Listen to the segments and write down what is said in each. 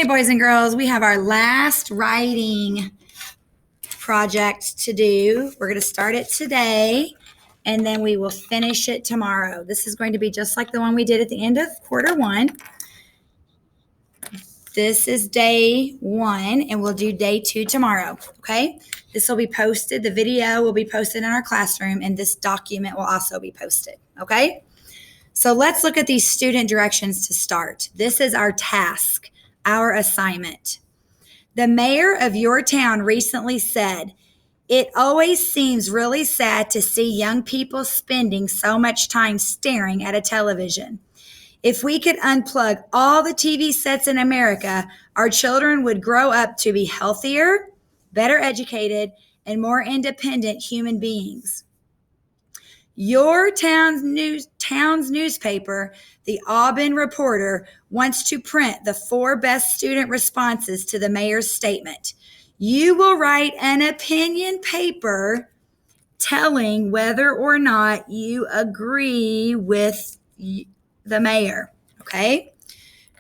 Hey, boys and girls, we have our last writing project to do. We're going to start it today, and then we will finish it tomorrow. This is going to be just like the one we did at the end of quarter one. This is day one, and we'll do day two tomorrow, okay? This will be posted. The video will be posted in our classroom, and this document will also be posted, okay? So let's look at these student directions to start. This is our task, our assignment. The mayor of your town recently said, "It always seems really sad to see young people spending so much time staring at a television. If we could unplug all the TV sets in America, our children would grow up to be healthier, better educated, and more independent human beings." Your town's newspaper, the Auburn Reporter, wants to print the 4 best student responses to the mayor's statement. You will write an opinion paper telling whether or not you agree with the mayor, okay?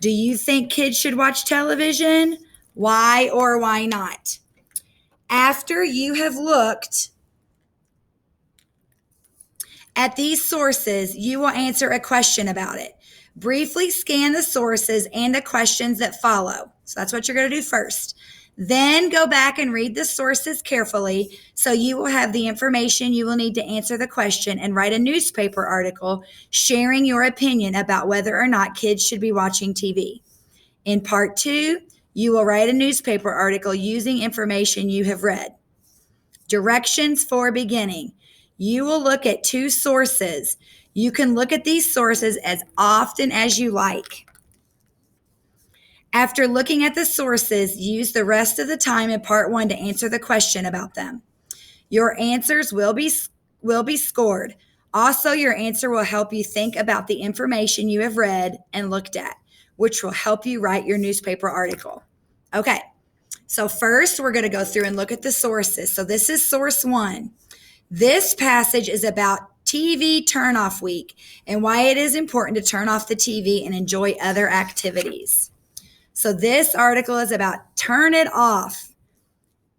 Do you think kids should watch television? Why or why not? After you have looked at these sources, you will answer a question about it. Briefly scan the sources and the questions that follow. So that's what you're going to do first. Then go back and read the sources carefully so you will have the information you will need to answer the question, and write a newspaper article sharing your opinion about whether or not kids should be watching TV. In part 2, you will write a newspaper article using information you have read. Directions for beginning. You will look at 2 sources. You can look at these sources as often as you like. After looking at the sources, use the rest of the time in part 1 to answer the question about them. Your answers will be scored. Also, your answer will help you think about the information you have read and looked at, which will help you write your newspaper article. Okay, so first we're going to go through and look at the sources. So this is source 1. This passage is about TV turn-off week and why it is important to turn off the TV and enjoy other activities. So this article is about turn it off.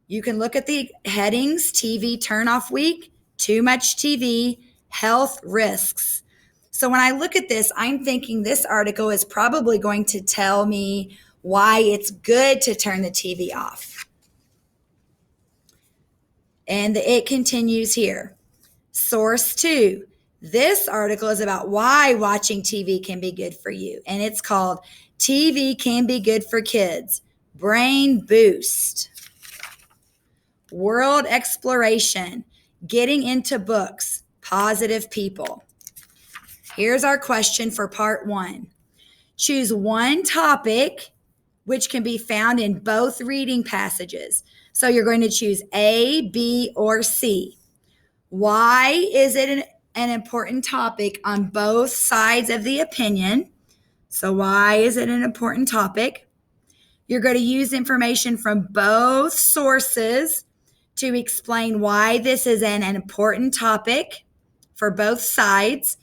You can look at the headings: TV turn-off week, too much TV, health risks. So when I look at this, I'm thinking this article is probably going to tell me why it's good to turn the TV off. And it continues here. Source 2. This article is about why watching TV can be good for you. And it's called TV Can Be Good for Kids. Brain Boost. World Exploration. Getting into books. Positive People. Here's our question for part 1. Choose one topic which can be found in both reading passages. So you're going to choose A, B, or C. Why is it an important topic on both sides of the opinion? So why is it an important topic? You're going to use information from both sources to explain why this is an important topic for both sides.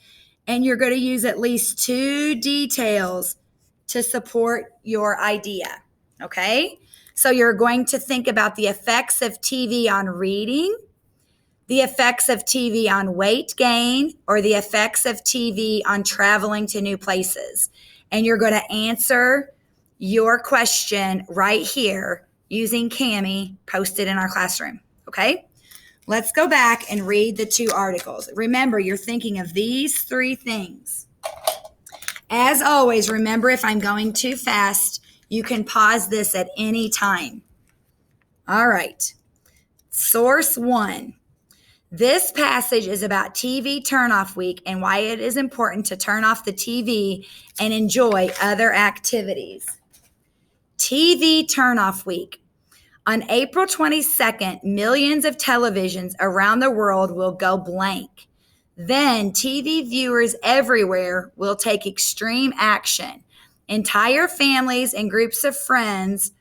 And you're going to use at least 2 details to support your idea, okay? So you're going to think about the effects of TV on reading, the effects of TV on weight gain, or the effects of TV on traveling to new places. And you're going to answer your question right here using Kami posted in our classroom, okay? Let's go back and read the 2 articles. Remember, you're thinking of these 3 things. As always, remember, if I'm going too fast, you can pause this at any time. All right. Source 1. This passage is about TV turn-off week and why it is important to turn off the TV and enjoy other activities. TV turn-off week. On April 22nd, millions of televisions around the world will go blank. Then TV viewers everywhere will take extreme action. Entire families and groups of friends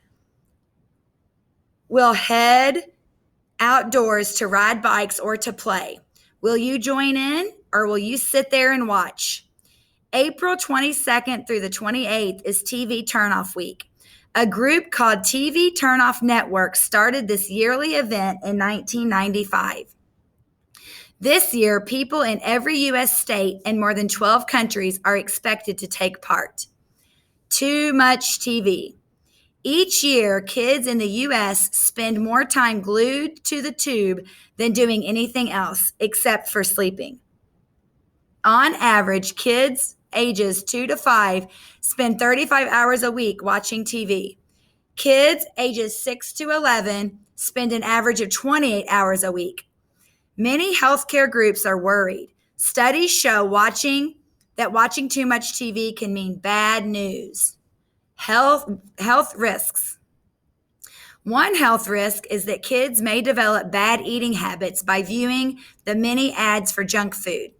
will head outdoors to ride bikes or to play. Will you join in, or will you sit there and watch? April 22nd through the 28th is TV turn-off week. A group called TV Turnoff Network started this yearly event in 1995. This year, people in every U.S. state and more than 12 countries are expected to take part. Too much TV. Each year, kids in the U.S. spend more time glued to the tube than doing anything else except for sleeping. On average, kids ages 2 to 5 spend 35 hours a week watching TV. Kids ages 6 to 11 spend an average of 28 hours a week. Many healthcare groups are worried. Studies show that watching too much TV can mean bad news. Health risks. One health risk is that kids may develop bad eating habits by viewing the many ads for junk food.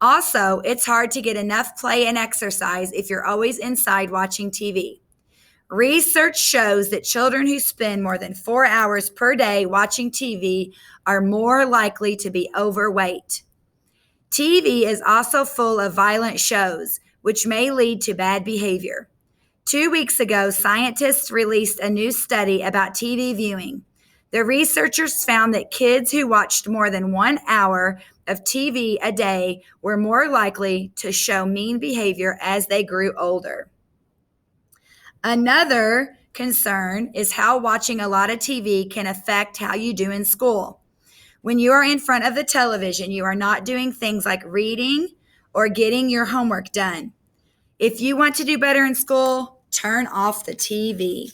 Also, it's hard to get enough play and exercise if you're always inside watching TV. Research shows that children who spend more than 4 hours per day watching TV are more likely to be overweight. TV is also full of violent shows, which may lead to bad behavior. 2 weeks ago, scientists released a new study about TV viewing. The researchers found that kids who watched more than 1 hour of TV a day were more likely to show mean behavior as they grew older. Another concern is how watching a lot of TV can affect how you do in school. When you are in front of the television, you are not doing things like reading or getting your homework done. If you want to do better in school, turn off the TV.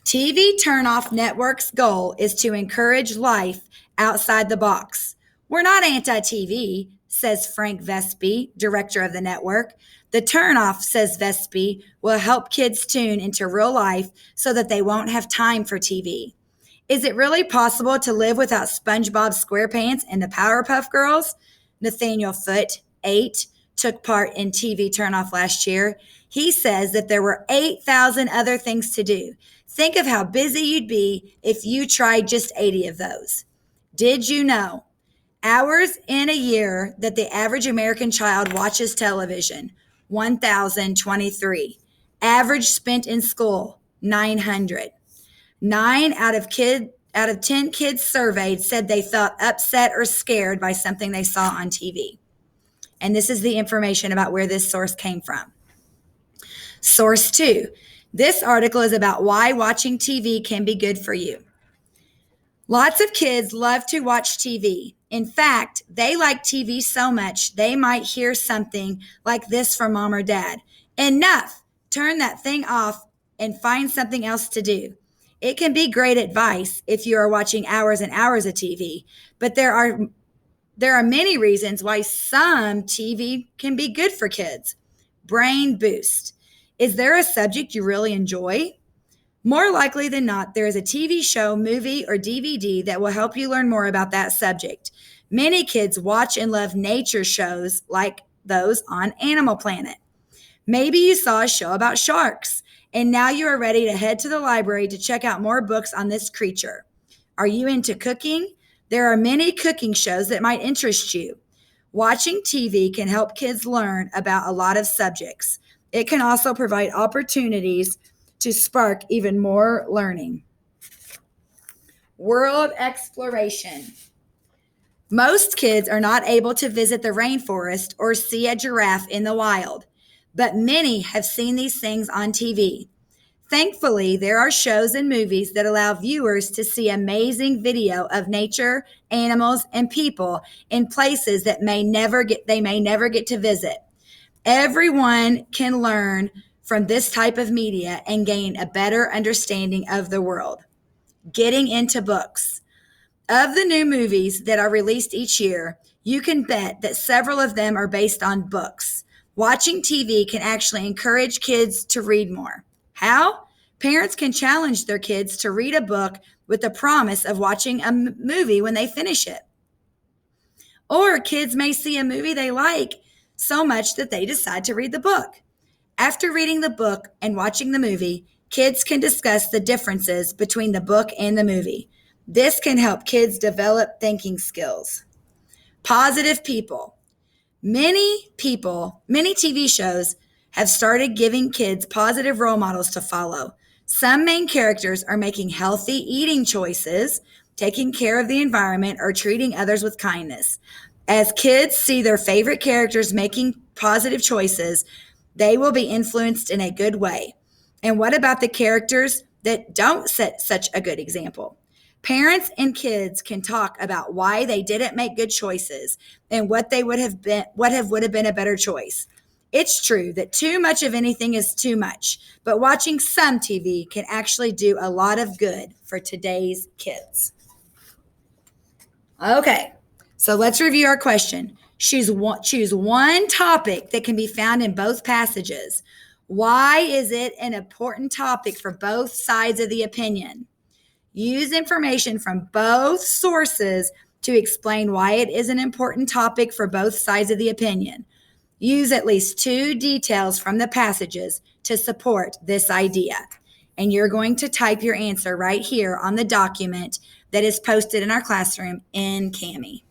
TV Turnoff Network's goal is to encourage life outside the box. We're not anti-TV, says Frank Vespi, director of the network. The turnoff, says Vespi, will help kids tune into real life so that they won't have time for TV. Is it really possible to live without SpongeBob SquarePants and the Powerpuff Girls? Nathaniel Foote, 8, took part in TV Turnoff last year. He says that there were 8,000 other things to do. Think of how busy you'd be if you tried just 80 of those. Did you know? Hours in a year that the average American child watches television, 1,023. Average spent in school, 900. 9 out of 10 kids surveyed said they felt upset or scared by something they saw on TV. And this is the information about where this source came from. Source 2. This article is about why watching TV can be good for you. Lots of kids love to watch TV. In fact, they like TV so much they might hear something like this from mom or dad. Enough! Turn that thing off and find something else to do. It can be great advice if you are watching hours and hours of TV, but there are many reasons why some TV can be good for kids. Brain boost. Is there a subject you really enjoy? More likely than not, there is a TV show, movie, or DVD that will help you learn more about that subject. Many kids watch and love nature shows like those on Animal Planet. Maybe you saw a show about sharks, and now you are ready to head to the library to check out more books on this creature. Are you into cooking? There are many cooking shows that might interest you. Watching TV can help kids learn about a lot of subjects. It can also provide opportunities to spark even more learning. World exploration. Most kids are not able to visit the rainforest or see a giraffe in the wild, but many have seen these things on TV. Thankfully, there are shows and movies that allow viewers to see amazing video of nature, animals, and people in places that they may never get to visit. Everyone can learn from this type of media and gain a better understanding of the world. Getting into books. Of the new movies that are released each year, you can bet that several of them are based on books. Watching TV can actually encourage kids to read more. How? Parents can challenge their kids to read a book with the promise of watching a movie when they finish it. Or kids may see a movie they like so much that they decide to read the book. After reading the book and watching the movie, kids can discuss the differences between the book and the movie. This can help kids develop thinking skills. Positive people. Many TV shows have started giving kids positive role models to follow. Some main characters are making healthy eating choices, taking care of the environment, or treating others with kindness. As kids see their favorite characters making positive choices, they will be influenced in a good way. And what about the characters that don't set such a good example? Parents and kids can talk about why they didn't make good choices and what would have been a better choice. It's true that too much of anything is too much, but watching some TV can actually do a lot of good for today's kids. Okay, so let's review our question. Choose one topic that can be found in both passages. Why is it an important topic for both sides of the opinion? Use information from both sources to explain why it is an important topic for both sides of the opinion. Use at least 2 details from the passages to support this idea. And you're going to type your answer right here on the document that is posted in our classroom in Kami.